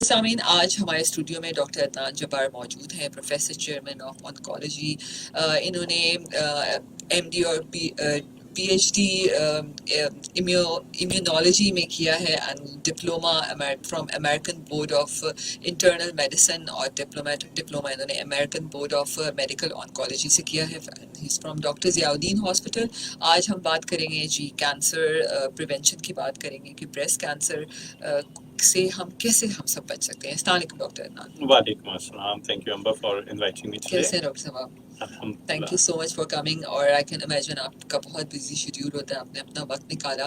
سامعین، آج ہمارے اسٹوڈیو میں ڈاکٹر عدنان جبار موجود ہیں، پروفیسر چیئرمین آف آنکولوجی۔ انہوں نے ایم ڈی اور پی ایچ ڈی امیونالوجی میں کیا ہے، diploma from American board of internal medicine, اور ڈپلوما انہوں نے American board of medical oncology سے کیا ہے۔ From doctor Zia Uddin hospital. آج ہم بات کریں گے کینسر پریونشن کی بات کریں گے کہ بریسٹ کینسر سے ہم سب بچ سکتے ہیں۔ السلام علیکم ڈاکٹر عدنان۔ وعلیکم السلام. Thank you, Amber, for inviting me today. کیسے ہیں ڈاکٹر صاحب؟ Thank you so much for coming, اور آئی کین امیجن آپ کا بہت بزی شیڈیول ہوتا ہے، آپ نے اپنا وقت نکالا۔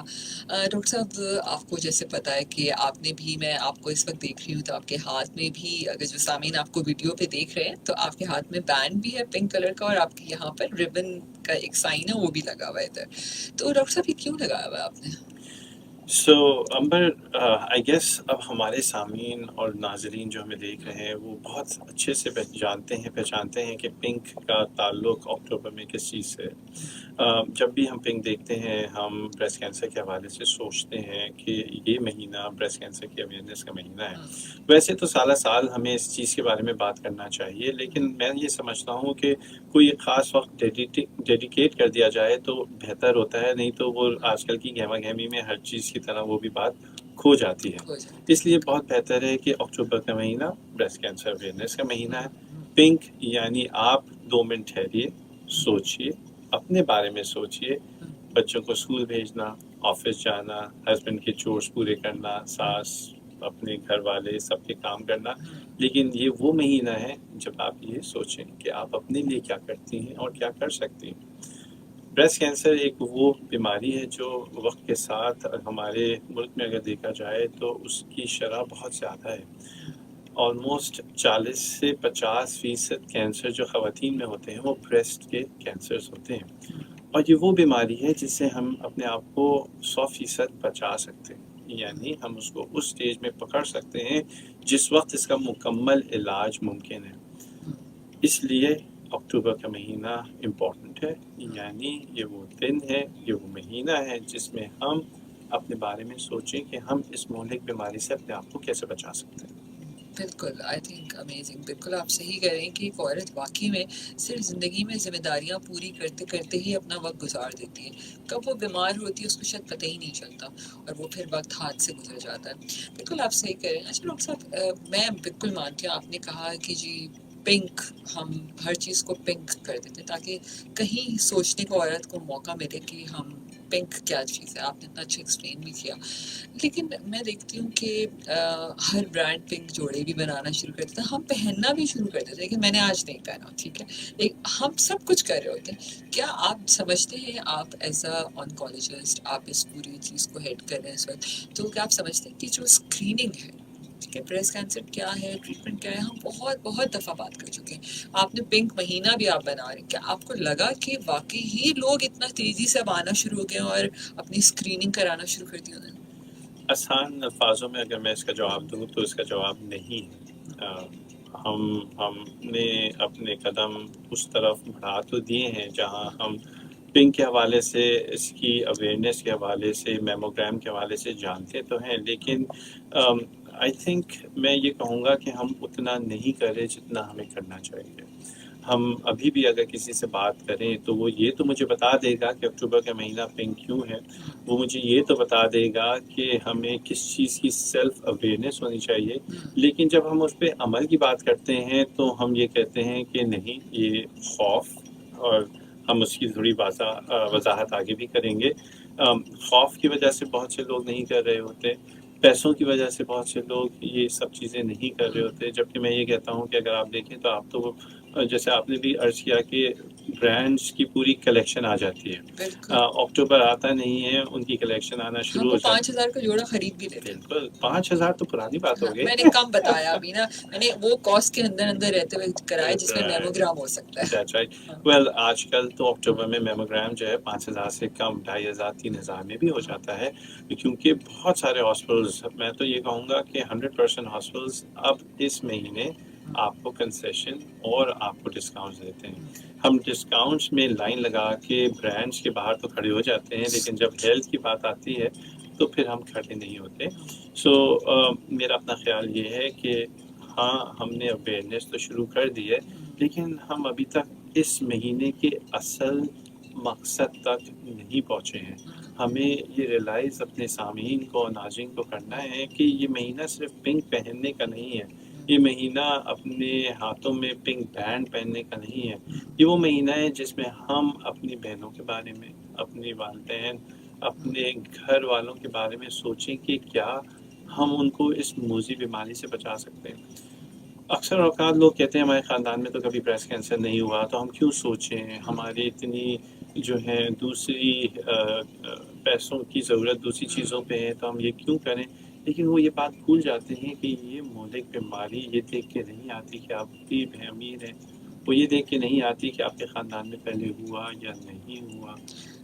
ڈاکٹر صاحب، آپ کو جیسے پتا ہے کہ آپ نے بھی، میں آپ کو اس وقت دیکھ رہی ہوں تو آپ کے ہاتھ میں بھی، اگر جو سامعین آپ کو ویڈیو پہ دیکھ رہے ہیں تو آپ کے ہاتھ میں بینڈ بھی ہے پنک کلر کا، اور آپ کے یہاں پر ریبن کا ایک سائن ہے وہ بھی لگا ہوا ہے ادھر۔ تو ڈاکٹر صاحب یہ کیوں لگایا ہوا ہے آپ نے؟ So, Amber, I guess اب ہمارے سامعین اور ناظرین جو ہمیں دیکھ رہے ہیں وہ بہت اچھے سے پہچانتے ہیں کہ پنک کا تعلق اکتوبر میں کس چیز سے ہے۔ جب بھی ہم پنک دیکھتے ہیں ہم بریسٹ کینسر کے حوالے سے سوچتے ہیں کہ یہ مہینہ بریسٹ کینسر کی اویئرنیس کا مہینہ ہے۔ ویسے تو سالہ سال ہمیں اس چیز کے بارے میں بات کرنا چاہیے، لیکن میں یہ سمجھتا ہوں کہ کوئی ایک خاص وقت ڈیڈیکیٹ کر دیا جائے تو بہتر ہوتا ہے، نہیں تو وہ آج کل کی گہما گہمی میں ہر چیز کی طرح وہ بھی بات کھو جاتی ہے۔ اس لیے بہت بہتر ہے کہ اکتوبر کا مہینہ بریسٹ کینسر اویئرنیس کا مہینہ ہے۔ پنک یعنی آپ 2 منٹ ٹھہریے، سوچئے، اپنے بارے میں سوچئے، بچوں کو اسکول بھیجنا، آفس جانا، ہسبینڈ کے چورس پورے کرنا، ساس، اپنے گھر والے سب کے کام کرنا، لیکن یہ وہ مہینہ ہے جب آپ یہ سوچیں کہ آپ اپنے لیے کیا کرتی ہیں اور کیا کر سکتی ہیں۔ بریسٹ کینسر ایک وہ بیماری ہے جو وقت کے ساتھ ہمارے ملک میں اگر دیکھا جائے تو اس کی شرح بہت زیادہ ہے۔ آلموسٹ 40 سے 50% کینسر جو خواتین میں ہوتے ہیں وہ بریسٹ کے کینسرز ہوتے ہیں، اور یہ وہ بیماری ہے جس سے ہم اپنے آپ کو 100% بچا سکتے ہیں، یعنی ہم اس کو اس سٹیج میں پکڑ سکتے ہیں جس وقت اس کا مکمل علاج ممکن ہے۔ اس لیے اکتوبر کا مہینہ امپورٹنٹ ہے، یعنی یہ وہ دن ہے، یہ وہ مہینہ ہے جس میں ہم اپنے بارے میں سوچیں کہ ہم اس مہلک بیماری سے اپنے آپ کو کیسے بچا سکتے ہیں۔ بالکل، آئی تھنک امیزنگ، بالکل آپ صحیح کہہ رہے ہیں کہ ایک عورت واقعی میں صرف زندگی میں ذمہ داریاں پوری کرتے کرتے ہی اپنا وقت گزار دیتی ہے۔ کب وہ بیمار ہوتی ہے اس کو شاید پتہ ہی نہیں چلتا، اور وہ پھر وقت ہاتھ سے گزر جاتا ہے۔ بالکل آپ صحیح کہہ رہے ہیں۔ اچھا ڈاکٹر صاحب، میں بالکل مانتی ہوں، آپ نے کہا کہ جی پنک، ہم ہر چیز کو پنک کر دیتے ہیں تاکہ کہیں سوچنے کو عورت کو موقع ملے کہ ہم پنک کیا چیز ہے۔ آپ نے اتنا اچھا ایکسپلین بھی کیا، لیکن میں دیکھتی ہوں کہ ہر برانڈ پنک جوڑے بھی بنانا شروع کر دیتا ہے، ہم پہننا بھی شروع کر دیتے ہیں، لیکن میں نے آج نہیں پہنا، ٹھیک ہے، ہم سب کچھ کر رہے ہوتے ہیں۔ کیا آپ سمجھتے ہیں، آپ ایز اے آنکولوجسٹ، آپ اس پوری چیز کو ہیڈ کر رہے ہیں اس وقت، تو کیا آپ سمجھتے ہیں کہ جو اسکریننگ ہے، ٹھیک ہے، بریسٹ کینسر کیا ہے، ٹریٹمنٹ کیا ہے، ہم بہت دفعہ بات کر چکے ہیں، آپ نے پنک مہینہ بھی آپ بنا رہے ہیں، کیا آپ کو لگا کہ واقعی ہی لوگ اتنا تیزی سے اب آنا شروع ہو گئے اور اپنی اسکریننگ کرانا شروع کر دی انہوں نے؟ آسان الفاظوں میں اگر میں اس کا جواب دوں تو اس کا جواب نہیں ہے۔ ہم نے اپنے قدم اس طرف بڑھا تو دیے ہیں جہاں ہم پنک کے حوالے سے، اس کی اویئرنیس کے حوالے سے، میموگرام کے حوالے سے جانتے تو ہیں، لیکن آئی تھنک میں یہ کہوں گا کہ ہم اتنا نہیں کر رہے جتنا ہمیں کرنا چاہیے۔ ہم ابھی بھی اگر کسی سے بات کریں تو وہ یہ تو مجھے بتا دے گا کہ اکتوبر کا مہینہ پنک کیوں ہے، وہ مجھے یہ تو بتا دے گا کہ ہمیں کس چیز کی سیلف اویئرنیس ہونی چاہیے، لیکن جب ہم اس پہ عمل کی بات کرتے ہیں تو ہم یہ کہتے ہیں کہ نہیں، یہ خوف، اور ہم اس کی تھوڑی وضاحت آگے بھی کریں گے۔ خوف کی وجہ سے بہت سے لوگ نہیں کر رہے ہوتے، پیسوں کی وجہ سے بہت سے لوگ یہ سب چیزیں نہیں کر رہے ہوتے، جبکہ میں یہ کہتا ہوں کہ اگر آپ دیکھیں تو آپ تو، جیسے آپ نے بھی عرض کیا کہ برانڈز کی پوری کلیکشن آ جاتی ہے، اکتوبر آتا نہیں ہے ان کی کلیکشن آنا شروع ہو جاتی ہے۔ 5,000 کا جوڑا خرید بھی لیتے ہیں۔ بالکل، 5,000 تو پرانی بات ہو گئی۔ میں نے کم بتایا ابھی نا، میں نے وہ کاسٹ کے اندر رہتے ہوئے کرائے جس میں میموگرام ہو سکتا ہے۔ That's right. Well, آج کل تو اکتوبر میں میموگرام جو ہے 5,000 سے کم، 2,500 3,000 میں بھی ہو جاتا ہے، کیونکہ بہت سارے ہاسپٹلز، میں تو یہ کہوں گا کہ 100% ہاسپٹلز اب اس مہینے آپ کو کنسیشن اور آپ کو ڈسکاؤنٹس دیتے ہیں۔ ہم ڈسکاؤنٹس میں لائن لگا کے برانڈس کے باہر تو کھڑے ہو جاتے ہیں، لیکن جب ہیلتھ کی بات آتی ہے تو پھر ہم کھڑے نہیں ہوتے. سو میرا اپنا خیال یہ ہے کہ ہاں ہم نے اویئرنیس تو شروع کر دی ہے لیکن ہم ابھی تک اس مہینے کے اصل مقصد تک نہیں پہنچے ہیں. ہمیں یہ ریلائز اپنے سامعین کو ناظرین کو کرنا ہے کہ یہ مہینہ صرف پنک پہننے کا نہیں ہے. یہ مہینہ اپنے ہاتھوں میں پنک بینڈ پہننے کا نہیں ہے. یہ وہ مہینہ ہے جس میں ہم اپنی بہنوں کے بارے میں، اپنی والدین، اپنے گھر والوں کے بارے میں سوچیں کہ کیا ہم ان کو اس موذی بیماری سے بچا سکتے ہیں. اکثر اوقات لوگ کہتے ہیں ہمارے خاندان میں تو کبھی بریسٹ کینسر نہیں ہوا تو ہم کیوں سوچیں، ہماری اتنی جو ہے دوسری پیسوں کی ضرورت دوسری چیزوں پہ ہے تو ہم یہ کیوں کریں. لیکن وہ یہ بات بھول جاتے ہیں کہ یہ مہلک بیماری یہ دیکھ کے نہیں آتی کہ آپ بھی امیر ہیں، وہ یہ دیکھ کے نہیں آتی کہ آپ کے خاندان میں پہلے ہوا یا نہیں ہوا.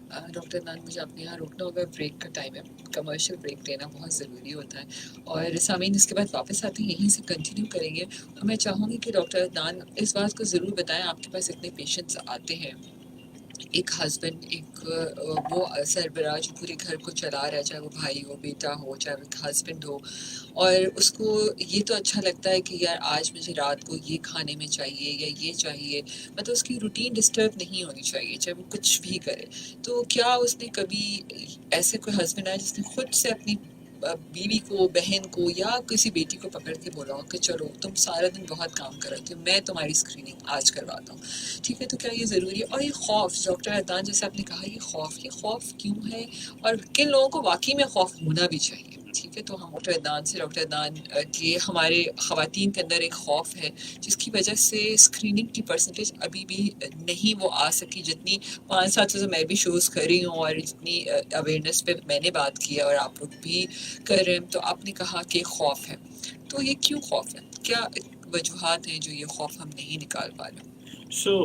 ڈاکٹر عدنان مجھے آپ کے یہاں روکنا ہوگا، بریک کا ٹائم ہے، کمرشل بریک لینا بہت ضروری ہوتا ہے اور سامعین اس کے بعد واپس آتے ہیں یہیں سے کنٹینیو کریں گے. اور میں چاہوں گی کہ ڈاکٹر عدنان اس بات کو ضرور بتائیں، آپ کے پاس اتنے پیشنٹس آتے ہیں، ایک ہسبینڈ، ایک وہ سربراہ جو پورے گھر کو چلا رہا ہے، چاہے وہ بھائی ہو، بیٹا ہو، چاہے وہ ہسبینڈ ہو، اور اس کو یہ تو اچھا لگتا ہے کہ یار آج مجھے رات کو یہ کھانے میں چاہیے یا یہ چاہیے، مطلب اس کی روٹین ڈسٹرب نہیں ہونی چاہیے چاہے وہ کچھ بھی کرے. تو کیا اس نے کبھی ایسے کوئی ہسبینڈ آیا جس نے خود سے اپنی بیوی کو، بہن کو یا کسی بیٹی کو پکڑ کے بولا ہو کہ چلو تم سارا دن بہت کام کر رہے ہو، میں تمہاری اسکریننگ آج کرواتا ہوں، ٹھیک ہے؟ تو کیا یہ ضروری ہے؟ اور یہ خوف ڈاکٹر عدنان جیسے آپ نے کہا، یہ خوف کیوں ہے اور کن لوگوں کو واقعی میں خوف ہونا بھی چاہیے؟ ٹھیک ہے، تو ہم ڈاکٹر عدنان یہ ہمارے خواتین کے اندر ایک خوف ہے جس کی وجہ سے اسکریننگ کی پرسنٹیج ابھی بھی نہیں وہ آ سکی جتنی 5 سال سے میں بھی شوز کر رہی ہوں اور جتنی اویئرنیس پہ میں نے بات کی ہے اور آپ لوگ بھی کر رہے ہیں. تو آپ نے کہا کہ خوف ہے، تو یہ کیوں خوف ہے؟ کیا وجوہات ہیں جو یہ خوف ہم نہیں نکال پا رہے؟ سو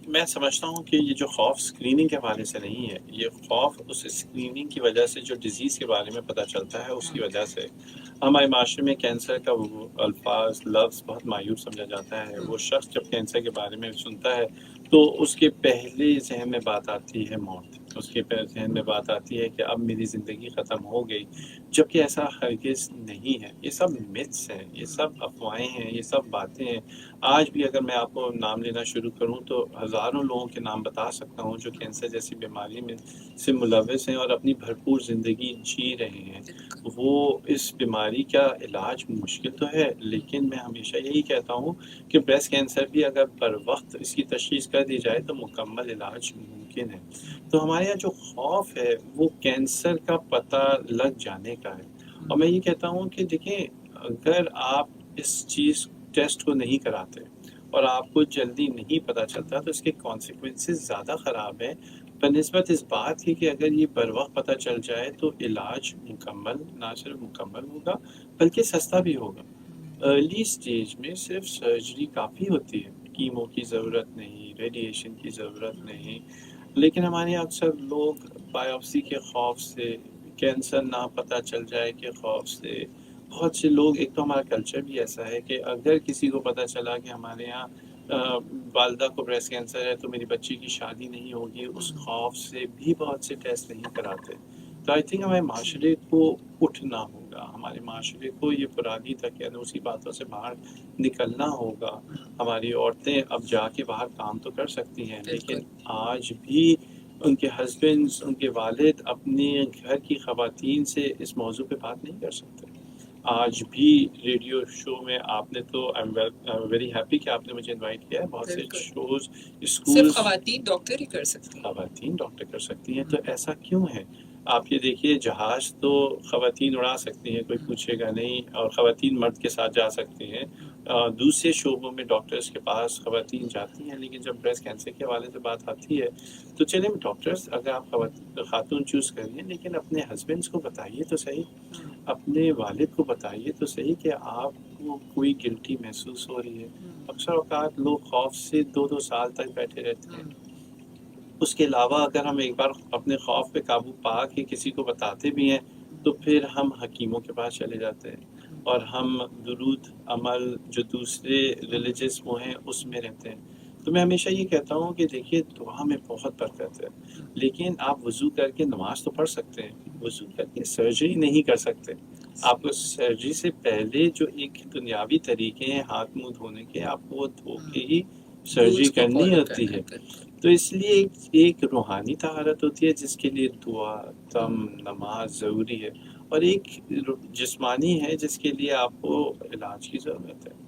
میں سمجھتا ہوں کہ یہ جو خوف اسکریننگ کے حوالے سے نہیں ہے، یہ خوف اس اسکریننگ کی وجہ سے جو ڈیزیز کے بارے میں پتہ چلتا ہے اس کی وجہ سے. ہمارے معاشرے میں کینسر کا وہ الفاظ لفظ بہت مایوب سمجھا جاتا ہے. وہ شخص جب کینسر کے بارے میں سنتا ہے تو اس کے پہلے ذہن میں بات آتی ہے موت، اس کے ذہن میں بات آتی ہے کہ اب میری زندگی ختم ہو گئی، جبکہ ایسا ہرگز نہیں ہے. یہ سب متس ہیں، یہ سب افواہیں ہیں، یہ سب باتیں ہیں. آج بھی اگر میں آپ کو نام لینا شروع کروں تو ہزاروں لوگوں کے نام بتا سکتا ہوں جو کینسر جیسی بیماری میں سے ملوث ہیں اور اپنی بھرپور زندگی جی رہے ہیں. وہ اس بیماری کا علاج مشکل تو ہے لیکن میں ہمیشہ یہی کہتا ہوں کہ بریسٹ کینسر بھی اگر پر وقت اس کی تشخیص کر دی جائے تو مکمل علاج ممکن ہے. تو ہمارے یہاں جو خوف ہے وہ کینسر کا پتہ لگ جانے کا ہے. اور میں یہ کہتا ہوں کہ دیکھیں اگر آپ اس چیز ٹیسٹ کو نہیں کراتے اور آپ کو جلدی نہیں پتہ چلتا تو اس کے کانسیکوینسز زیادہ خراب ہیں بنسبت اس بات کی کہ اگر یہ بر وقت پتہ چل جائے تو علاج مکمل، نہ صرف مکمل ہوگا بلکہ سستا بھی ہوگا. ارلی سٹیج میں صرف سرجری کافی ہوتی ہے، کیمو کی ضرورت نہیں، ریڈیشن کی ضرورت نہیں. لیکن ہمارے یہاں اکثر لوگ بایوپسی کے خوف سے، کینسر نہ پتہ چل جائے کے خوف سے، بہت سے لوگ، ایک تو ہمارا کلچر بھی ایسا ہے کہ اگر کسی کو پتہ چلا کہ ہمارے یہاں والدہ کو بریسٹ کینسر ہے تو میری بچی کی شادی نہیں ہوگی، اس خوف سے بھی بہت سے ٹیسٹ نہیں کراتے. تو آئی تھنک ہمارے معاشرے کو اٹھنا ہوگا، ہمارے معاشرے کو یہ پرانی تقیانوسی باتوں سے باہر نکلنا ہوگا. ہماری عورتیں اب جا کے باہر کام تو کر سکتی ہیں لیکن آج بھی ان کے ہسبینڈز، ان کے والد اپنے گھر کی خواتین سے اس موضوع پہ بات نہیں کر سکتے. آج بھی ریڈیو شو میں آپ نے تو آئی ایم ویری ہیپی کہ آپ نے مجھے انوائٹ کیا ہے. بہت سے شوز صرف اسکولز خواتین ڈاکٹر ہی کر سکتی ہیں. خواتین ڈاکٹر کر سکتی ہیں، تو ایسا کیوں ہے؟ آپ یہ دیکھیے جہاز تو خواتین اڑا سکتی ہیں، کوئی پوچھے گا نہیں، اور خواتین مرد کے ساتھ جا سکتی ہیں. دوسرے شعبوں میں ڈاکٹرز کے پاس خواتین جاتی ہیں لیکن جب بریسٹ کینسر کے حوالے سے بات آتی ہے تو چلیں ڈاکٹرز اگر آپ خاتون چوز کریے لیکن اپنے ہسبینڈس کو بتائیے تو صحیح، اپنے والد کو بتائیے تو صحیح کہ آپ کو کوئی گلٹی محسوس ہو رہی ہے. اکثر اوقات لوگ خوف سے 2 سال تک بیٹھے رہتے ہیں. اس کے علاوہ اگر ہم ایک بار اپنے خوف پہ قابو پا کے کسی کو بتاتے بھی ہیں تو پھر ہم حکیموں کے پاس چلے جاتے ہیں اور ہم درود عمل جو دوسرے ریلیجس وہ ہیں اس میں رہتے ہیں. تو میں ہمیشہ یہ کہتا ہوں کہ دیکھیے دعا میں بہت برکت ہے، لیکن آپ وضو کر کے نماز تو پڑھ سکتے ہیں، وضو کر کے سرجری نہیں کر سکتے۔ آپ کو سرجری سے پہلے جو ایک دنیاوی طریقے ہیں ہاتھ منہ دھونے کے، آپ کو وہ دھو کے ہی سرجری رولز کو کرنی فالو ہوتی کرنا ہے۔ بالکل۔ تو اس لیے ایک روحانی طہارت ہوتی ہے جس کے لیے دعا، دم، نماز ضروری ہے، اور ایک جسمانی ہے جس کے لیے آپ کو علاج کی ضرورت ہے۔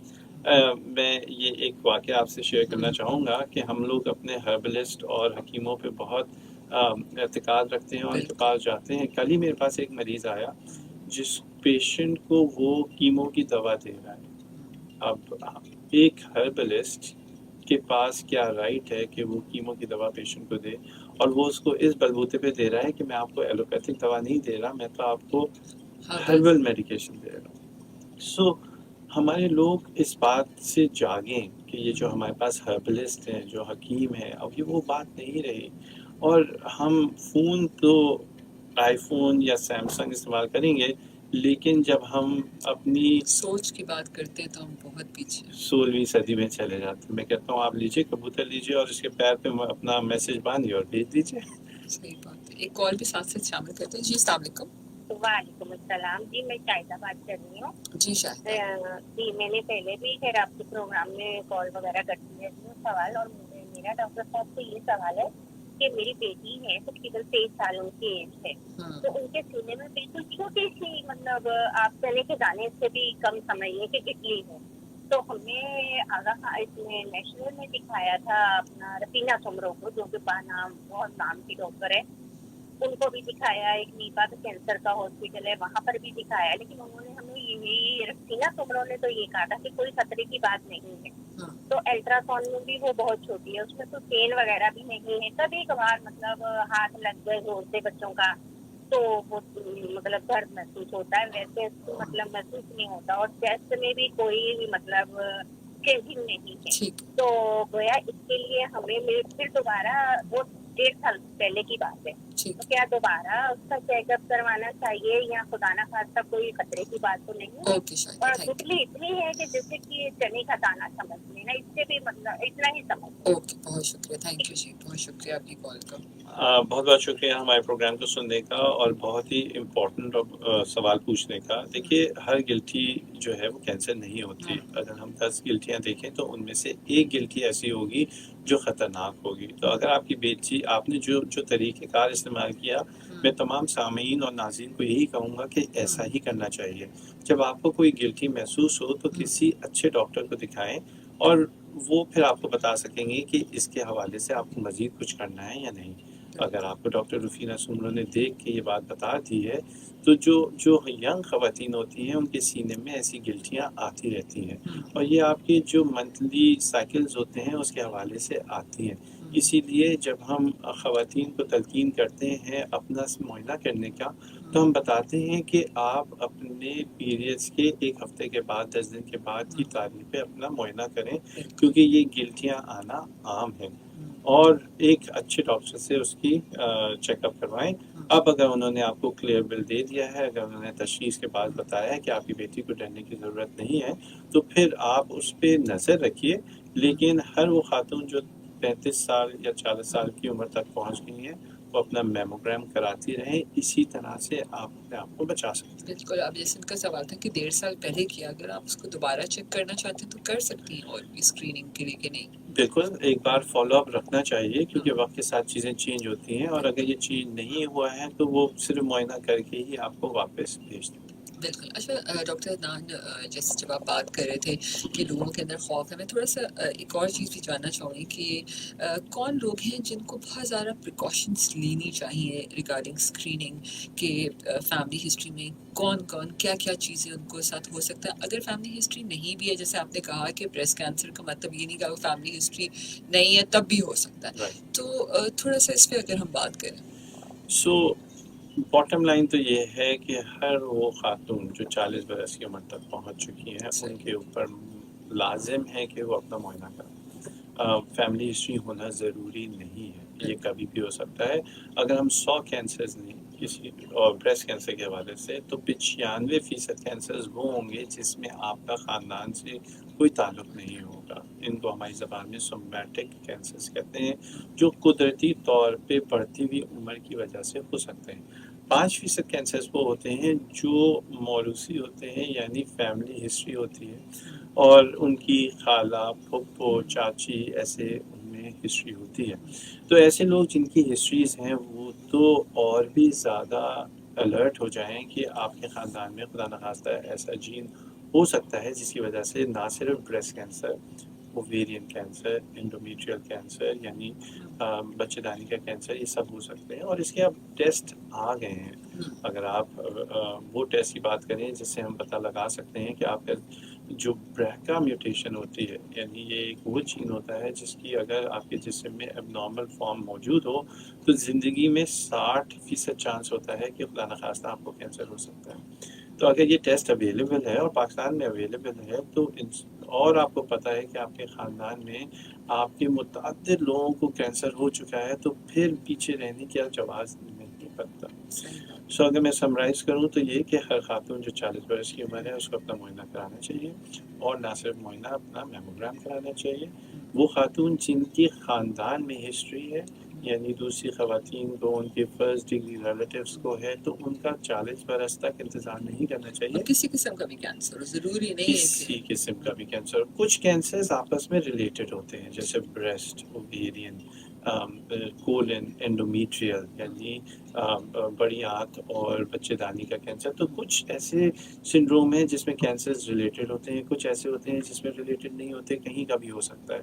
میں یہ ایک واقعہ آپ سے شیئر کرنا چاہوں گا کہ ہم لوگ اپنے ہربلسٹ اور حکیموں پہ بہت اعتقاد رکھتے ہیں اور ان کے بالکل۔ پاس جاتے ہیں۔ کل ہی میرے پاس ایک مریض آیا جس پیشنٹ کو وہ کیمو کی دوا دے رہا ہے۔ اب ایک ہربلسٹ کے پاس کیا رائٹ ہے کہ وہ کیمو کی دوا پیشنٹ کو دے، اور وہ اس کو اس بلبوتے پہ دے رہا ہے کہ میں آپ کو ایلوپیتھک دوا نہیں دے رہا، میں تو آپ کو ہربل میڈیکیشن دے رہا ہوں۔ سو ہمارے لوگ اس بات سے جاگیں کہ یہ جو ہمارے پاس ہربلسٹ ہیں، جو حکیم ہیں، اب یہ وہ بات نہیں رہی، اور ہم فون تو آئی فون یا سیمسنگ استعمال کریں گے، لیکن جب ہم اپنی سوچ کی بات کرتے ہیں تو ہم بہت پیچھے ہیں۔ 16ویں صدی میں چلے جاتے ہیں۔ میں کہتا ہوں آپ لیجئے کبوتر لیجئے اور اس کے پیر پہ اپنا میسج باندھیے اور بھیج دیجئے۔ صحیح بات ہے۔ ایک کال بھی ساتھ ساتھ شامل کرتے ہیں۔ جی السلام علیکم۔ وعلیکم السلام جی، میں شاہدہ بات کر رہی ہوں۔ جی شاہدہ۔ جی میں نے پہلے بھی خیر آپ کے پروگرام میں کال وغیرہ کرتی رہتی ہوں سوال، اور میرا ڈاکٹر صاحب سے یہ سوال ہے کہ میری بیٹی ہے تقریباً 23 سالوں کی ایج ہے، تو ان کے سینے میں بالکل چھوٹی سی مطلب آپ چنے کے دانے سے بھی کم سمجھیے کہ گٹلی ہے، تو ہم نے آگاہ اس میں نیشنل میں دکھایا تھا اپنا رفینہ سمرو کو، جو کہ بہت نام کی ڈاکٹر ہے، ان کو بھی دکھایا، ایک نیپا کینسر کا ہاسپٹل ہے وہاں پر بھی دکھایا، لیکن انہوں نے ہمیں یہی رفینہ سمرو نے تو یہ کہا تھا کہ کوئی خطرے کی بات نہیں ہے، تو الٹرا ساؤنڈ میں بھی وہ بہت چھوٹی ہے، اس میں تو پین وغیرہ بھی نہیں ہے، کبھی کبھار مطلب ہاتھ لگ گئے زور سے بچوں کا تو وہ مطلب درد محسوس ہوتا ہے، ویسے مطلب محسوس نہیں ہوتا، اور چیسٹ میں بھی کوئی مطلب چینجنگ نہیں ہے، ٹھیک۔ تو گویا اس کے لیے ہمیں پھر دوبارہ وہ 1.5 سال پہلے کی بات ہے، ٹھیک۔ تو کیا دوبارہ اس کا چیک اپ کروانا چاہیے یا خدا نہ خواستہ کوئی خطرے کی بات تو نہیں ہے؟ اوکے شاہدہ، اور تھینک گٹلی اتنی ہے کہ جیسے کہ چنے کا دانہ سمجھ لینا، اس سے بھی مطلب اتنا ہی سمجھ یو۔ اوکے، بہت شکریہ، تھینک یو جی، بہت شکریہ آپ کی کال کا۔ بہت بہت شکریہ ہمارے پروگرام کو سننے کا اور بہت ہی امپورٹنٹ سوال پوچھنے کا۔ دیکھیے ہر گلٹی جو ہے وہ کینسر نہیں ہوتی، اگر ہم 10 گلٹیاں دیکھیں تو ان میں سے ایک گلٹی ایسی ہوگی جو خطرناک ہوگی۔ تو اگر آپ کی بیٹی، آپ نے جو طریقہ کار استعمال کیا، میں تمام سامعین اور ناظرین کو یہی کہوں گا کہ ایسا ہی کرنا چاہیے۔ جب آپ کو کوئی گلٹی محسوس ہو تو کسی اچھے ڈاکٹر کو دکھائیں، اور وہ پھر آپ کو بتا سکیں گے کہ اس کے حوالے سے آپ کو مزید کچھ کرنا ہے یا نہیں۔ اگر آپ کو ڈاکٹر رفینہ سمرو نے دیکھ کے یہ بات بتا دی ہے تو جو ینگ خواتین ہوتی ہیں ان کے سینے میں ایسی گلٹیاں آتی رہتی ہیں، اور یہ آپ کے جو منتھلی سائیکلز ہوتے ہیں اس کے حوالے سے آتی ہیں۔ اسی لیے جب ہم خواتین کو تلقین کرتے ہیں اپنا معائنہ کرنے کا، تو ہم بتاتے ہیں کہ آپ اپنے پیریڈز کے 1 ہفتے کے بعد 10 دن کے بعد کی تاریخ پہ اپنا معائنہ کریں، کیونکہ یہ گلٹیاں آنا عام ہیں، اور ایک اچھے ڈاکٹر سے اس کی چیک اپ کروائیں۔ اب اگر انہوں نے آپ کو کلیئر بل دے دیا ہے، اگر انہوں نے تشخیص کے بعد بتایا ہے کہ آپ کی بیٹی کو ڈرنے کی ضرورت نہیں ہے، تو پھر آپ اس پہ نظر رکھیے، لیکن ہر وہ خاتون جو 35 سال یا 40 سال کی عمر تک پہنچ گئی ہیں وہ اپنا میموگرام کراتی رہیں، اسی طرح سے آپ اپنے آپ کو بچا سکتے ہیں۔ بالکل، اب جیسے ان کا سوال تھا کہ 1.5 سال پہلے کیا، اگر آپ اس کو دوبارہ چیک کرنا چاہتے ہیں تو کر سکتی ہیں، اور بھی اسکریننگ کے لیے کہ نہیں؟ بالکل، ایک بار فالو اپ رکھنا چاہیے، کیونکہ وقت کے ساتھ چیزیں چینج ہوتی ہیں، اور اگر یہ چینج نہیں ہوا ہے تو وہ صرف معائنہ کر کے ہی آپ کو واپس بھیج دیں۔ بالکل۔ اچھا ڈاکٹر عدنان، جیسے جب آپ بات کر رہے تھے کہ لوگوں کے اندر خوف ہے، میں تھوڑا سا ایک اور چیز بھی جاننا چاہوں گی کہ کون لوگ ہیں جن کو بہت زیادہ پریکاشنس لینی چاہیے ریگارڈنگ اسکریننگ، کہ فیملی ہسٹری میں کون کیا کیا چیزیں ان کو ساتھ ہو سکتا ہے؟ اگر فیملی ہسٹری نہیں بھی ہے، جیسے آپ نے کہا کہ بریسٹ کینسر کا مطلب یہ نہیں کہ وہ فیملی ہسٹری نہیں ہے تب بھی ہو سکتا ہے، تو تھوڑا سا اس پہ اگر ہم بات کریں۔ سو باٹم لائن تو یہ ہے کہ ہر وہ خاتون جو 40 برس کی عمر تک پہنچ چکی ہیں ان کے اوپر لازم ہے کہ وہ اپنا معائنہ کریں۔ فیملی ہسٹری ہونا ضروری نہیں ہے، یہ کبھی بھی ہو سکتا ہے۔ اگر ہم 100 کینسرز لیں کسی اور بریسٹ کینسر کے حوالے سے، تو 95% کینسرز وہ ہوں گے جس میں آپ کا خاندان سے کوئی تعلق نہیں ہوگا. ان کو ہماری زبان میں سومیٹک کینسرز کہتے ہیں، جو قدرتی طور پہ بڑھتی ہوئی عمر کی وجہ سے ہو سکتے ہیں. 5% کینسرز وہ ہوتے ہیں جو موروثی ہوتے ہیں، یعنی فیملی ہسٹری ہوتی ہے اور ان کی خالہ، پھپھو، چاچی ایسے ان میں ہسٹری ہوتی ہے. تو ایسے لوگ جن کی ہسٹریز ہیں وہ تو اور بھی زیادہ الرٹ ہو جائیں کہ آپ کے خاندان میں خدا نخواستہ ایسا جین ہو سکتا ہے جس کی وجہ سے نہ صرف breast cancer, ovarian cancer, انڈومیٹریل cancer یعنی بچے دانی کا کینسر، یہ سب ہو سکتے ہیں. اور اس کے اب ٹیسٹ آ گئے ہیں. اگر آپ وہ ٹیسٹ کی بات کریں جس سے ہم پتہ لگا سکتے ہیں کہ آپ کا جو بریکا میوٹیشن ہوتی ہے، یعنی یہ ایک وہ جین ہوتا ہے جس کی اگر آپ کے جسم میں اب نارمل فارم موجود ہو تو زندگی میں 60% چانس ہوتا ہے کہ خدا نخواستہ آپ کو کینسر ہو سکتا ہے. تو اگر یہ ٹیسٹ اویلیبل ہے اور پاکستان میں اویلیبل ہے تو اور آپ کو پتہ ہے کہ آپ کے خاندان میں آپ کے متعدد لوگوں کو کینسر ہو چکا ہے، تو پھر پیچھے رہنے کی جواز نہیں بنتا. سو اگر میں سمرائز کروں تو یہ کہ ہر خاتون جو 40 برس کی عمر ہے اس کو اپنا معائنہ کرانا چاہیے، اور نہ صرف معائنہ، اپنا میموگرام کرانا چاہیے. وہ خاتون جن کی خاندان میں ہسٹری ہے، یعنی دوسری خواتین کو ان کے فرسٹ ڈگری ریلیٹیوز کو ہے، تو ان کا 40 برس تک انتظار نہیں کرنا چاہیے. کسی قسم کا بھی کینسر ضروری نہیں ہے کسی قسم کا بھی کینسر. کچھ کینسرز آپس میں ریلیٹڈ ہوتے ہیں، جیسے بریسٹ، اوویرین، کولن، انڈومیٹریل یعنی بڑی آنت اور بچے دانی کا کینسر. تو کچھ ایسے سنڈروم ہیں جس میں کینسرز ریلیٹڈ ہوتے ہیں، کچھ ایسے ہوتے ہیں جس میں ریلیٹڈ نہیں ہوتے، کہیں کا بھی ہو سکتا ہے.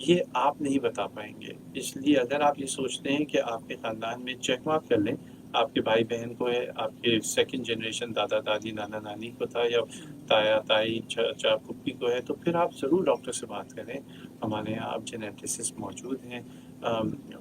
یہ آپ نہیں بتا پائیں گے. اس لیے اگر آپ یہ سوچتے ہیں کہ آپ کے خاندان میں چیک مارک کر لیں، آپ کے بھائی بہن کو ہے، آپ کے سیکنڈ جنریشن دادا دادی نانا نانی کو تھا، یا تایا تائی چاچا پھپھی کو ہے، تو پھر آپ ضرور ڈاکٹر سے بات کریں. ہمارے یہاں آپ جینیٹسسٹ موجود ہیں.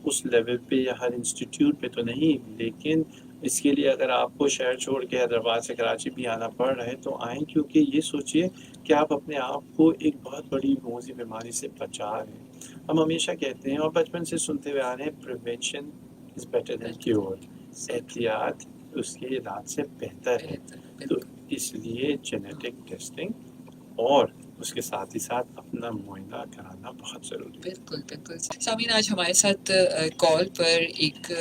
اس لیول پہ یا ہر انسٹیٹیوٹ پہ تو نہیں، لیکن اس کے لیے اگر آپ کو شہر چھوڑ کے حیدرآباد سے کراچی بھی آنا پڑ رہا ہے تو آئیں، کیونکہ یہ سوچئے کہ آپ اپنے آپ کو ایک بہت بڑی موذی بیماری سے بچا رہے ہیں. ہم ہمیشہ کہتے ہیں اور بچپن سے سنتے ہوئے آ رہے ہیں، prevention is better than cure. احتیاط اس کے علاج سے بہتر ہے. تو اس لیے جینیٹک ٹیسٹنگ اور اس کے ساتھ ہی ساتھ اپنا معائنہ کرانا بہت ضروری ہے. بالکل بالکل. سامعین، آج ہمارے ساتھ کال پر ایک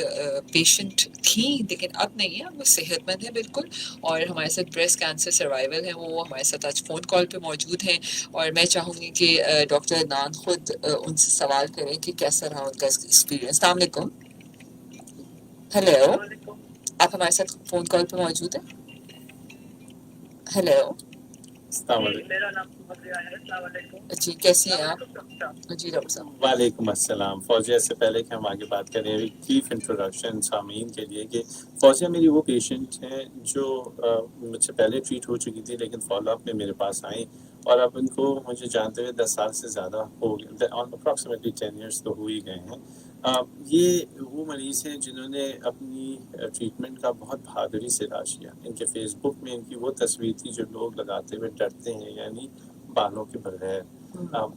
پیشنٹ تھی، لیکن اب نہیں ہے، وہ صحت مند ہے بالکل، اور ہمارے ساتھ بریسٹ کینسر سروائیول ہیں، وہ ہمارے ساتھ آج فون کال پہ موجود ہیں. اور میں چاہوں گی کہ ڈاکٹر عدنان خود ان سے سوال کریں کہ کیسا رہا ان کا ایکسپیرینس. السلام علیکم. ہیلو، آپ ہمارے ساتھ فون کال پہ موجود ہیں؟ ہیلو. السلام علیکم. میرا نام فوزیہ ہے. السلام علیکم. جی، کیسی ہیں آپ؟ جی ڈاکٹر صاحب. وعلیکم السلام. فوزیہ سے پہلے کہ ہم آگے بات کریں، ایک چیف انٹروڈکشن سامعین کے لیے کہ فوزیہ میری وہ پیشنٹ ہیں جو مجھ سے پہلے ٹریٹ ہو چکی تھی، لیکن فالو اپ میں میرے پاس آئیں، اور اب ان کو مجھے جانتے ہوئے 10 سال سے زیادہ ہو گئے، اپروکسیمیٹلی 10 ایئرس تو ہو ہی گئے ہیں. یہ وہ مریض ہیں جنہوں نے اپنی ٹریٹمنٹ کا بہت بہادری سے علاج کیا. ان کے فیس بک میں ان کی وہ تصویر تھی جو لوگ لگاتے ہوئے ڈرتے ہیں، یعنی بالوں کے بغیر.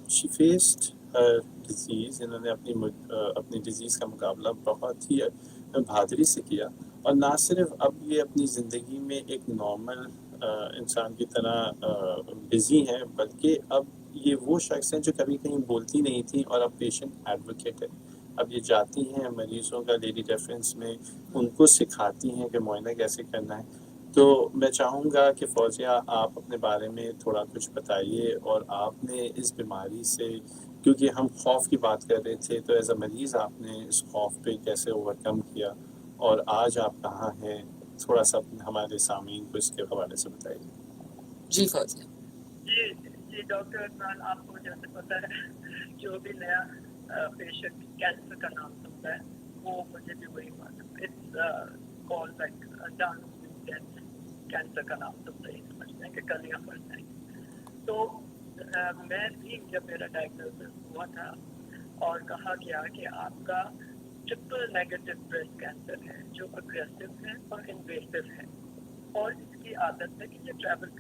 شی فیسڈ ڈیزیز. انہوں نے اپنی ڈیزیز کا مقابلہ بہت ہی بہادری سے کیا، اور نہ صرف اب یہ اپنی زندگی میں ایک نارمل انسان کی طرح بزی ہیں، بلکہ اب یہ وہ شخص ہیں جو کبھی کہیں بولتی نہیں تھیں، اور اب پیشنٹ ایڈوکیٹ ہے. اب یہ جاتی ہیں مریضوں کا لیڈی ریفرنس میں، ان کو سکھاتی ہیں کہ معائنہ کیسے کرنا ہے. تو میں چاہوں گا کہ فوزیہ آپ اپنے بارے میں تھوڑا کچھ بتائیے، اور آپ نے اس بیماری سے، کیونکہ ہم خوف کی بات کر رہے تھے، تو ایز اے مریض آپ نے اس خوف پہ کیسے اوور کم کیا، اور آج آپ کہاں ہیں، تھوڑا سا ہمارے سامعین کو اس کے حوالے سے بتائیے. جی فوزیہ. جی ڈاکٹر عدنان، آپ کو جیسے پتہ ہے جو بھی نیا پیشنٹ کینسر کا نام سنتا ہے وہ مجھے بھی وہی معلوم ہے. کال لائک کینسر کا نام سنتا ہی سمجھتے ہیں کہ کلیاں پڑ جائیں گی. تو میں بھی جب میرا ڈائگنوسس ہوا تھا اور کہا گیا کہ آپ کا ٹرپل نیگیٹو بریسٹ کینسر ہے، جو اگریسو ہے اور انویسو ہے، اور اس کی عادت ہے کہ یہ ٹریول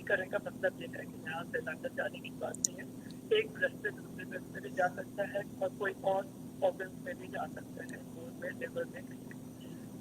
کرنے کا مطلب یہ ہے کہ یہاں سے لندن جانے کی بات نہیں ہے. ایک بریسٹ سے دوسرے بریسٹ میں بھی جا سکتا ہے، اور کوئی اور آرگنس میں بھی جا سکتا ہے، خون میں، لیور میں.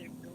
1-2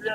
The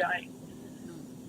dying.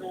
2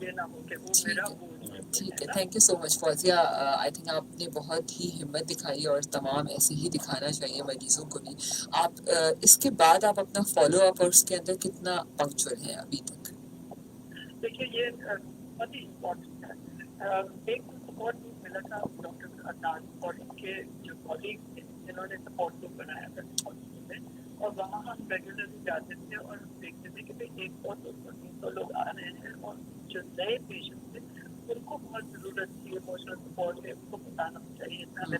یہ نہ ہو کہ وہ میرا بوجھ ٹھیک ہے. Thank you so much Fauzia. I think آپ نے بہت ہی ہمت دکھائی اور تمام ایسے ہی دکھانا چاہیے مریضوں کو بھی. آپ اس کے بعد آپ اپنا فالو اپ اور اس کے اندر کتنا پنکچوئل ہیں ابھی تک؟ دیکھیے یہ بہت ہی امپورٹنٹ ہے. ایک سپورٹ گروپ ملا تھا ڈاکٹر عدنان اور ان کے جو کالیگ تھے جنہوں نے سپورٹ گروپ بنایا تھا ہاسپٹل میں, اور وہاں ہم ریگولرلی جاتے تھے اور دیکھتے تھے کہ 100 200 300 لوگ آ رہے ہیں اور جو نئے پیشنٹ تھے ان کو بہت ضرورت تھی ایموشنل سپورٹ ہے. ان کو بتانا چاہیے تھا, ہمیں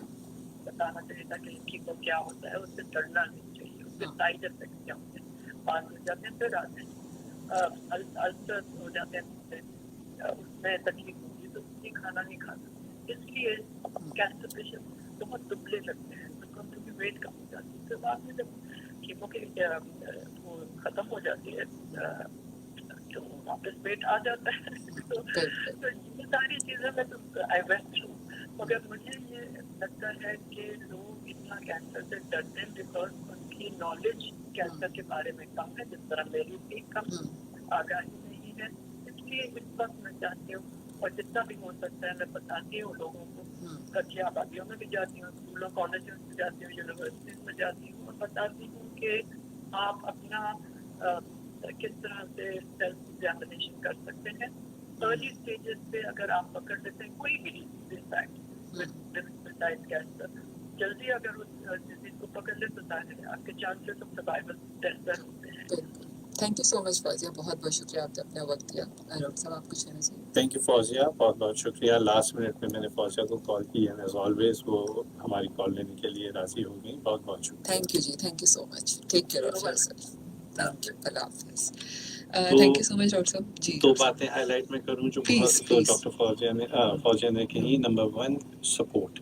بتانا چاہیے تھا کہ ان کی کو کیا ہوتا ہے, اس سے ڈرنا نہیں چاہیے, اس سے سائڈ افیکٹ کیا ہوتے ہیں, پاس ہو جاتے ہیں پھر آتے ہیں, السر ہو جاتے ہیں, اس میں تکلیف ہوتی ہے تو یہ کھانا نہیں کھاتا. اس لیے کینسر پیشنٹ بہت دبلے لگتے ہیں, ان کی ویٹ کم ہو جاتی ہے. پھر بعد میں جب کیمو کی وہ ختم ہو جاتی ہے تو واپس ویٹ آ جاتا ہے. تو یہ ساری چیزیں میں تو آئی وینٹ تھرو, مگر مجھے یہ لگتا ہے کہ لوگ اتنا کینسر سے ڈرتے ہیں بیکاز ان کی نالج کینسر کے بارے میں کم ہے, جس طرح میری بھی کم آگاہی نہیں ہے. اس لیے اس وقت میں چاہتی ہوں اور جتنا بھی ہو سکتا ہے میں بتاتی ہوں لوگوں کو. کچھ آبادیوں میں بھی جاتی ہوں, اسکولوں کالجوں میں جاتی ہوں, یونیورسٹیز میں جاتی ہوں, اور بتاتی ہوں کہ آپ اپنا کس طرح سے سیلف ایگزامینیشن کر سکتے ہیں. ارلی اسٹیجز پہ اگر آپ پکڑ لیتے ہیں کوئی بھی کینسر, جلدی اگر اس ڈیزیز کو پکڑ لے تو ظاہر ہے آپ کے چانسز آف سروائیول بہتر ہوتے ہیں. Thank you so much Fauzia, بہت بہت شکریہ آپ نے اپنا وقت دیا. ڈاکٹر صاحب آپ کچھ کہنا چاہیے؟ تھینک یو فوزیہ, بہت بہت شکریہ. لاسٹ منٹ میں نے فوزیہ کو کال کی ہے, ایز آلویز وہ ہماری کال لینے کے لیے راضی ہو گئی. بہت بہت شکریہ. تھینک یو جی, thank you so much. Take care of yourself. Thank you, اللہ حافظ. تو thank you so much doctor صاحب. جی دو باتیں ہائی لائٹ میں کروں جو پلیز بہت پلیز. ڈاکٹر فوزیہ نے کہی. نمبر 1 سپورٹ,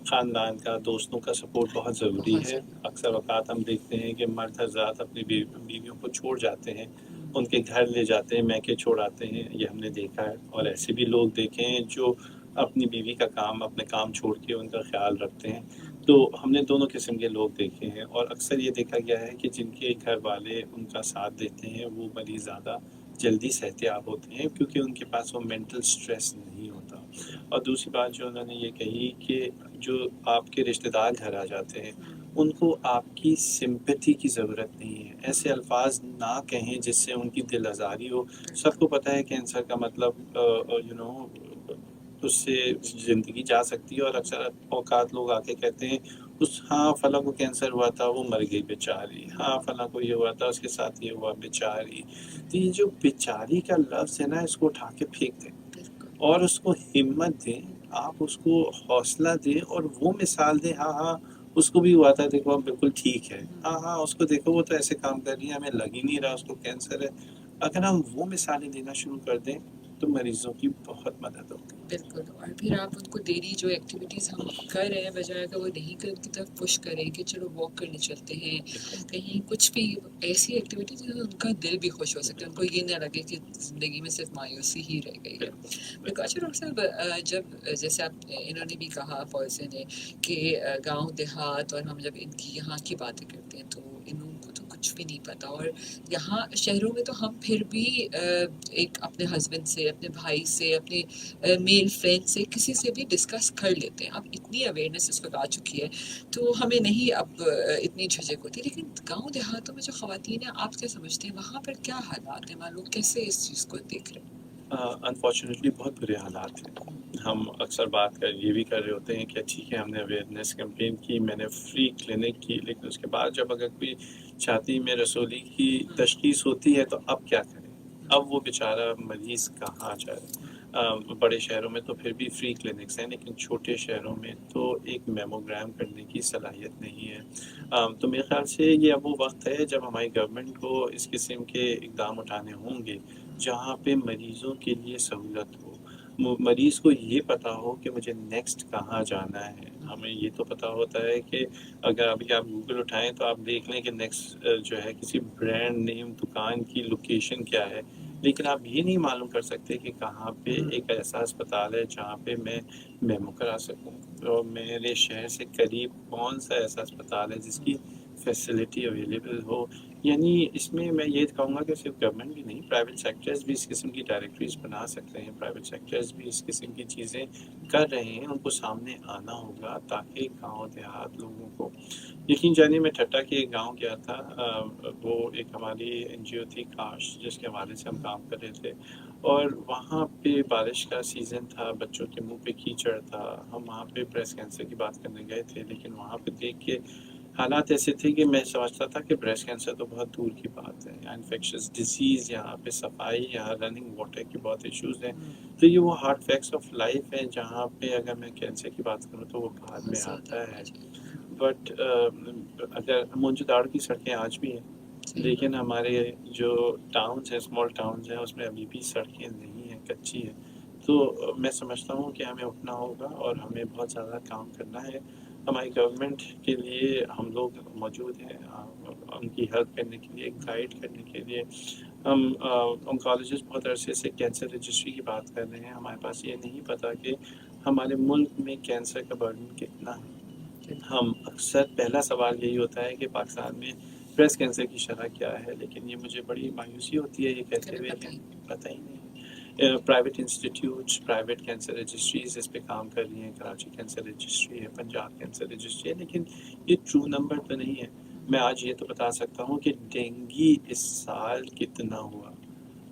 خاندان کا, دوستوں کا سپورٹ بہت ضروری ہے. اکثر اوقات ہم دیکھتے ہیں کہ مرد حضرات اپنی بیویوں کو چھوڑ جاتے ہیں, ان کے گھر لے جاتے ہیں, میکے چھوڑ آتے ہیں. یہ ہم نے دیکھا ہے, اور ایسے بھی لوگ دیکھے ہیں جو اپنی بیوی کا کام, اپنے کام چھوڑ کے ان کا خیال رکھتے ہیں. تو ہم نے دونوں قسم کے لوگ دیکھے ہیں, اور اکثر یہ دیکھا گیا ہے کہ جن کے گھر والے ان کا ساتھ دیتے ہیں وہ مریض زیادہ جلدی صحتیاب ہوتے ہیں, کیونکہ ان کے پاس وہ مینٹل سٹریس نہیں ہوتا. اور دوسری بات جو انہوں نے یہ کہی کہ جو آپ کے رشتہ دار گھر آ جاتے ہیں ان کو آپ کی سمپیتھی کی ضرورت نہیں ہے. ایسے الفاظ نہ کہیں جس سے ان کی دل آزاری ہو. سب کو پتہ ہے کینسر کا مطلب اس سے زندگی جا سکتی ہے, اور اکثر اوقات لوگ آ کے کہتے ہیں ہاں فلاں کو کینسر ہوا تھا وہ مر گئی بیچاری, ہاں فلاں کو یہ ہوا تھا اس کے ساتھ یہ ہوا بیچاری. تو یہ جو بیچاری کا لفظ ہے نا, اس کو اٹھا کے پھینک دیں اور اس کو ہمت دیں, آپ اس کو حوصلہ دیں اور وہ مثال دیں. ہاں اس کو بھی ہوا تھا, دیکھو اب بالکل ٹھیک ہے. ہاں اس کو دیکھو وہ تو ایسے کام کر رہی ہے, ہمیں لگ ہی نہیں رہا اس کو کینسر ہے. اگر ہم وہ مثالیں دینا شروع کر دیں تو مریضوں کی بہت مدد ہوگی. بالکل. اور پھر آپ ان کو ڈیلی جو ایکٹیویٹیز ہم کر رہے ہیں بجائے کہ وہ نہیں کر, ان کی طرف پش کریں کہ چلو واک کرنے چلتے ہیں, کہیں کچھ بھی ایسی ایکٹیویٹی جس سے ان کا دل بھی خوش ہو سکے, ان کو یہ نہ لگے کہ زندگی میں صرف مایوسی ہی رہ گئی ہے. اچھا ڈاکٹر صاحب, جب جیسے آپ انہوں نے بھی کہا فوزیہ نے کہ گاؤں دیہات, اور ہم جب ان کی یہاں کی باتیں کرتے ہیں تو ان کو تو کچھ بھی نہیں پتا, اور یہاں شہروں میں تو ہم پھر بھی ایک اپنے ہسبینڈ سے, اپنے بھائی سے, اپنے میل فرینڈ سے, کسی سے بھی ڈسکس کر لیتے ہیں. اب اتنی اویئرنیس اس وقت آ چکی ہے تو ہمیں نہیں اب اتنی جھجک ہوتی. لیکن گاؤں دیہاتوں میں جو خواتین ہیں, آپ کیا سمجھتے ہیں وہاں پر کیا حالات ہیں, وہاں لوگ کیسے اس چیز کو دیکھ رہے ہیں؟ انفارچونیٹلی بہت برے حالات ہیں. ہم اکثر یہ بھی کر رہے ہوتے ہیں کہ ٹھیک ہے ہم نے اویئرنیس کیمپین کی, میں نے فری کلینک کی, لیکن اس کے بعد جب اگر کوئی چھاتی میں رسولی کی تشخیص ہوتی ہے تو اب کیا کریں؟ اب وہ بیچارہ مریض کہاں جائے؟ بڑے شہروں میں تو پھر بھی فری کلینکس ہیں, لیکن چھوٹے شہروں میں تو ایک میموگرام کرنے کی صلاحیت نہیں ہے. تو میرے خیال سے یہ اب وہ وقت ہے جب ہماری گورنمنٹ کو اس قسم کے اقدام اٹھانے ہوں گے جہاں پہ مریضوں کے لیے سہولت ہو, مریض کو یہ پتا ہو کہ مجھے نیکسٹ کہاں جانا ہے. ہمیں یہ تو پتا ہوتا ہے کہ اگر ابھی آپ گوگل اٹھائیں تو آپ دیکھ لیں کہ نیکسٹ جو ہے کسی برانڈ نیم دکان کی لوکیشن کیا ہے, لیکن آپ یہ نہیں معلوم کر سکتے کہ کہاں پہ ایک ایسا اسپتال ہے جہاں پہ میں میمو کرا سکوں, اور میرے شہر سے قریب کون سا ایسا اسپتال ہے جس کی فیسلٹی اویلیبل ہو یعنی اس میں میں یہ کہوں گا کہ صرف گورنمنٹ بھی نہیں، پرائیویٹ سیکٹرز بھی اس قسم کی ڈائریکٹریز بنا سکتے ہیں، پرائیویٹ سیکٹرز بھی اس قسم کی چیزیں کر رہے ہیں، ان کو سامنے آنا ہوگا تاکہ گاؤں دیہات لوگوں کو یقین جانیے. میں ٹھٹا کے ایک گاؤں گیا تھا، وہ ایک ہماری این جی او تھی کاش، جس کے حوالے سے ہم کام کر رہے تھے، اور وہاں پہ بارش کا سیزن تھا، بچوں کے منہ پہ کیچڑ تھا. ہم وہاں پہ بریسٹ کینسر کی بات کرنے گئے تھے، لیکن وہاں پہ دیکھ کے حالات ایسے تھے کہ میں سمجھتا تھا کہ بریسٹ کینسر تو بہت دور کی بات ہے. یہاں انفیکشس ڈیزیز، یہاں پہ صفائی، یہاں رننگ واٹر کی بہت ایشوز ہیں. تو یہ وہ ہارڈ فیکٹس آف لائف ہیں جہاں پہ اگر میں کینسر کی بات کروں تو وہ بعد بہت میں زیادہ آتا ہے. جی. بٹ اگر موئنجو کی سڑکیں آج بھی ہیں، صحیح لیکن بات. ہمارے جو ٹاؤنز ہیں، اسمال ٹاؤنز ہیں، اس میں ابھی بھی سڑکیں نہیں ہیں، کچی ہیں. تو میں سمجھتا ہوں کہ ہمیں اٹھنا ہوگا اور ہمیں بہت زیادہ کام کرنا ہے. ہماری گورنمنٹ کے لیے ہم لوگ موجود ہیں، ان کی ہیلپ کرنے کے لیے، گائیڈ کرنے کے لیے. ہم انکالوجسٹ بہت عرصے سے کینسر رجسٹری کی بات کر رہے ہیں. ہمارے پاس یہ نہیں پتہ کہ ہمارے ملک میں کینسر کا برڈن کتنا ہے. ہم اکثر پہلا سوال یہی ہوتا ہے کہ پاکستان میں بریسٹ کینسر کی شرح کیا ہے، لیکن یہ مجھے بڑی مایوسی ہوتی ہے یہ کہتے ہوئے کہ پتہ ہی نہیں. Private institutes, private cancer registries اس پہ کام کر رہی ہیں. کراچی کینسر رجسٹری ہے، پنجاب کینسر رجسٹری ہے، لیکن یہ ٹرو نمبر تو نہیں ہے. میں آج یہ تو بتا سکتا ہوں کہ ڈینگی اس سال کتنا ہوا،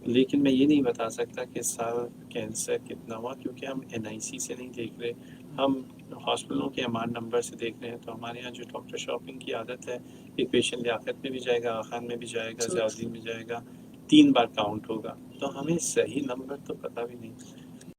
لیکن میں یہ نہیں بتا سکتا کہ اس سال کینسر کتنا ہوا، کیونکہ ہم این آئی سی سے نہیں دیکھ رہے، ہم ہاسپٹلوں کے امان نمبر سے دیکھ رہے ہیں. تو ہمارے یہاں جو ڈاکٹر شاپنگ کی عادت ہے، ایک پیشنٹ لیاقت میں بھی جائے گا، آخان میں بھی جائے گا، ضیاء الدین میں جائے گا، 3 بار کاؤنٹ ہوگا. تو ہمیں صحیح نمبر تو پتہ بھی نہیں.